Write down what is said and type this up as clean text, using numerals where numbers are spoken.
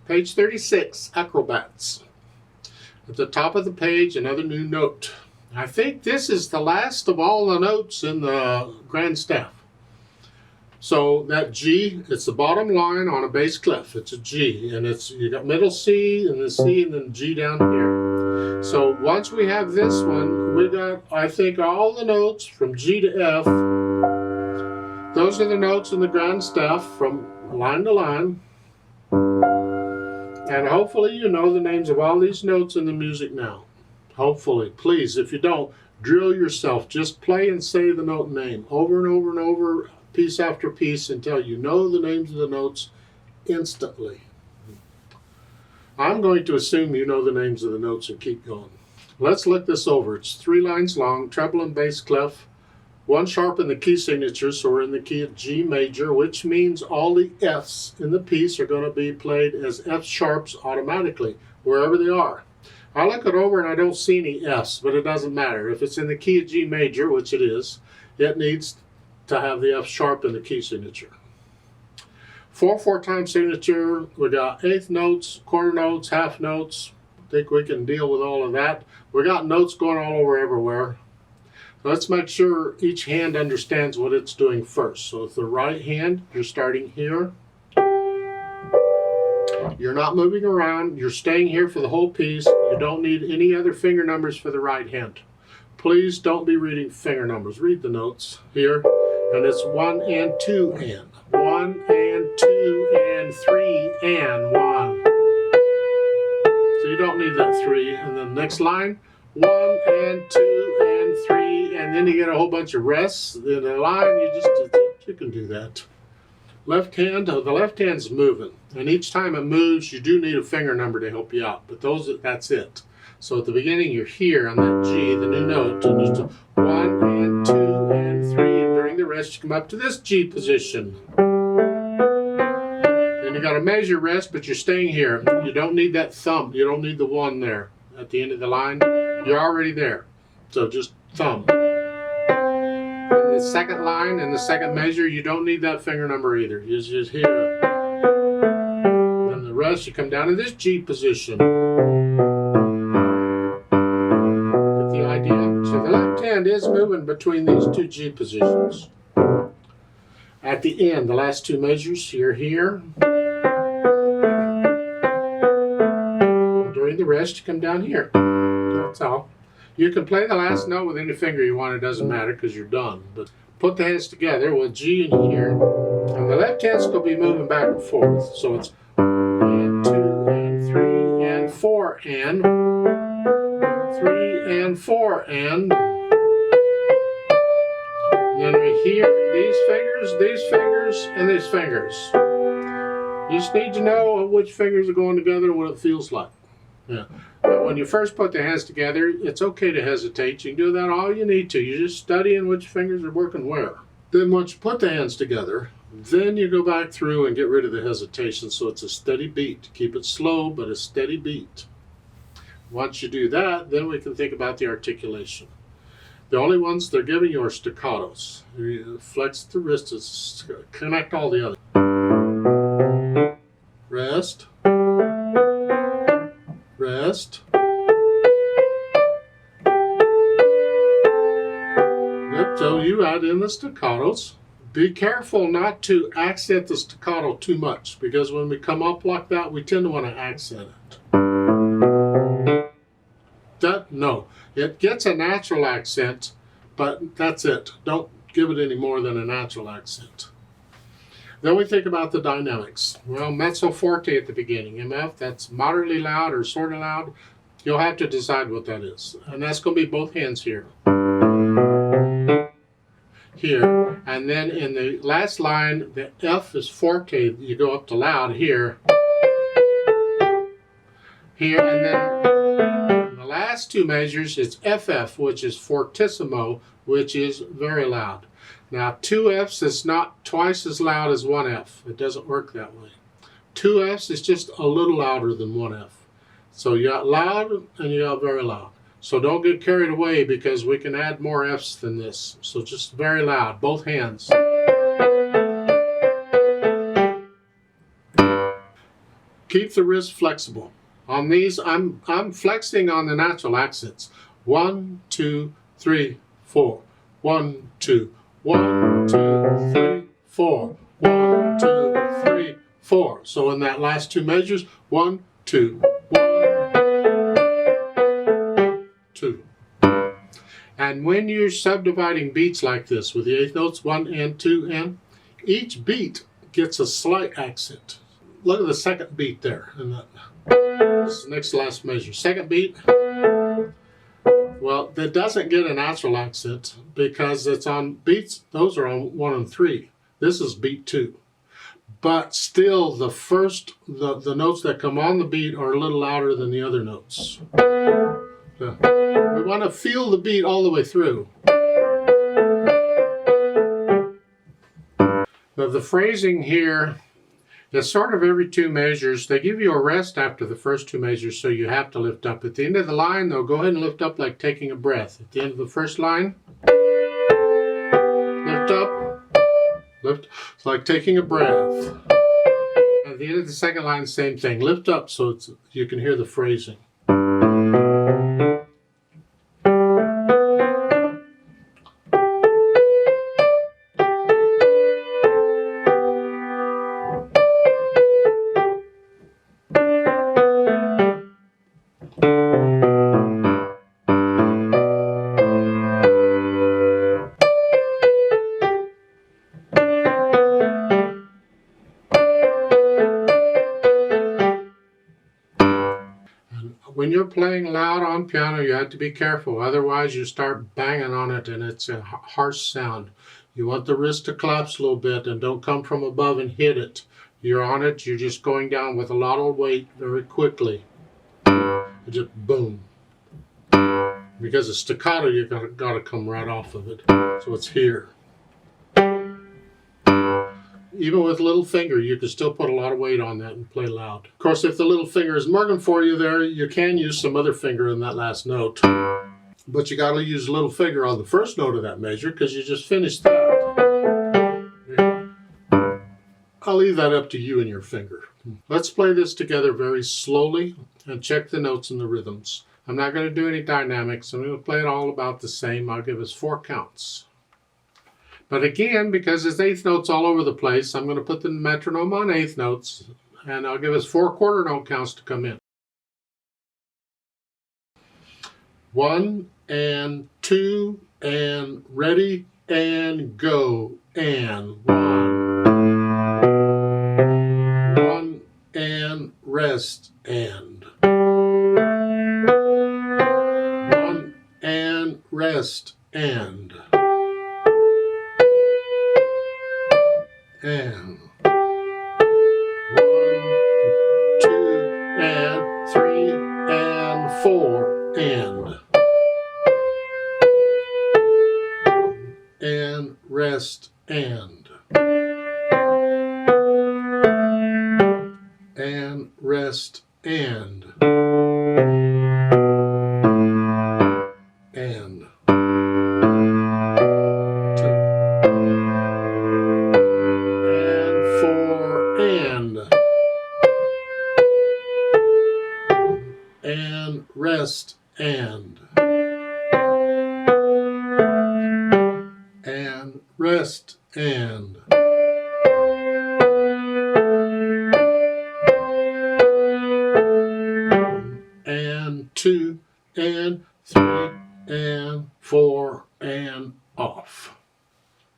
Page 36, Acrobats. At the top of the page, another new note. I think this is the last of all the notes in the grand staff. So that G, it's the bottom line on a bass clef. It's a G, and you got middle C and the C and then G down here. So once we have this one, we got, I think, all the notes from G to F. Those are the notes in the grand staff from line to line. And hopefully you know the names of all these notes in the music now. Hopefully. Please, if you don't, drill yourself. Just play and say the note name over and over and over, piece after piece, until you know the names of the notes instantly. I'm going to assume you know the names of the notes and keep going. Let's look this over. It's 3 lines long, treble and bass clef, 1 sharp in the key signature, so we're in the key of G major, which means all the Fs in the piece are going to be played as F sharps automatically, wherever they are. I look it over and I don't see any Fs, but it doesn't matter. If it's in the key of G major, which it is, it needs to have the F sharp in the key signature. 4/4 time signature, we got eighth notes, quarter notes, half notes. I think we can deal with all of that. We got notes going all over everywhere. Let's make sure each hand understands what it's doing first. So with the right hand, you're starting here. You're not moving around. You're staying here for the whole piece. You don't need any other finger numbers for the right hand. Please don't be reading finger numbers. Read the notes here. And it's 1 and 2 and. 1 and 2 and 3 and 1. So you don't need that 3. And then next line, 1 and 2 and 3, and then you get a whole bunch of rests in a line. You can do that. Left hand, the left hand's moving, and each time it moves, you do need a finger number to help you out. But that's it. So at the beginning, you're here on that G, the new note, and just 1 and 2 and 3, and during the rest, you come up to this G position. Then you got a measure rest, but you're staying here. You don't need that thumb. You don't need the 1 there at the end of the line. You're already there, so just thumb. In the second line and the second measure, you don't need that finger number either. You're just here. Then the rest, you come down to this G position. Get the idea? So the left hand is moving between these 2 G positions. At the end, the last 2 measures, you're here. During the rest, you come down here. That's all. You can play the last note with any finger you want. It doesn't matter because you're done. But put the hands together with G in here. And the left hand's going to be moving back and forth. So it's 1 and 2 and 3 and 4 and 3 and 4 and. Then we hear these fingers, and these fingers. You just need to know which fingers are going together and what it feels like. Yeah. But when you first put the hands together, it's okay to hesitate. You can do that all you need to. You're just studying which fingers are working where. Then once you put the hands together, then you go back through and get rid of the hesitation so it's a steady beat. Keep it slow, but a steady beat. Once you do that, then we can think about the articulation. The only ones they're giving you are staccatos. You flex the wrists, connect all the others. Rest. Rest. Yep, so you add in the staccatos. Be careful not to accent the staccato too much, because when we come up like that, we tend to want to accent it. No, it gets a natural accent, but that's it. Don't give it any more than a natural accent. Then we think about the dynamics. Well, mezzo forte at the beginning, MF, that's moderately loud or sort of loud. You'll have to decide what that is. And that's going to be both hands here. Here. And then in the last line, the F is forte. You go up to loud here. Here, and then in the last 2 measures, it's FF, which is fortissimo, which is very loud. Now, 2 Fs is not twice as loud as 1 F. It doesn't work that way. 2 Fs is just a little louder than 1 F. So you got loud and you got very loud. So don't get carried away because we can add more Fs than this. So just very loud, both hands. Keep the wrist flexible. On these, I'm flexing on the natural accents. 1, 2, 3, 4. 1, 2. 1, 2, 3, 4. 1, 2, 3, 4. So in that last two measures, 1, 2, 1, 2. And when you're subdividing beats like this with the eighth notes, 1 and 2 and, each beat gets a slight accent. Look at the second beat there. And this is the next to last measure. Second beat, well, that doesn't get a natural accent because it's on beats, those are on 1 and 3. This is beat 2. But still, the notes that come on the beat are a little louder than the other notes. So we want to feel the beat all the way through. Now the phrasing here is sort of every 2 measures. They give you a rest after the first 2 measures, so you have to lift up. At the end of the line, though, go ahead and lift up like taking a breath. At the end of the first line, lift up, lift. It's like taking a breath. At the end of the second line, same thing. Lift up so you can hear the phrasing. When you're playing loud on piano, you have to be careful. Otherwise, you start banging on it and it's a harsh sound. You want the wrist to collapse a little bit and don't come from above and hit it. You're on it, you're just going down with a lot of weight very quickly. Just boom. Because it's staccato, you gotta come right off of it. So it's here. Even with little finger, you can still put a lot of weight on that and play loud. Of course, if the little finger is murking for you there, you can use some other finger in that last note. But you got to use little finger on the first note of that measure because you just finished that. I'll leave that up to you and your finger. Let's play this together very slowly and check the notes and the rhythms. I'm not going to do any dynamics. I'm going to play it all about the same. I'll give us 4 counts. But again, because it's eighth notes all over the place, I'm going to put the metronome on eighth notes, and I'll give us 4 quarter note counts to come in. 1 and 2 and ready and go and 1 and rest and 1 and rest and 1, 2 and 3 and 4 and rest and rest and 2 and rest and rest and 2 and 3 and 4 and off.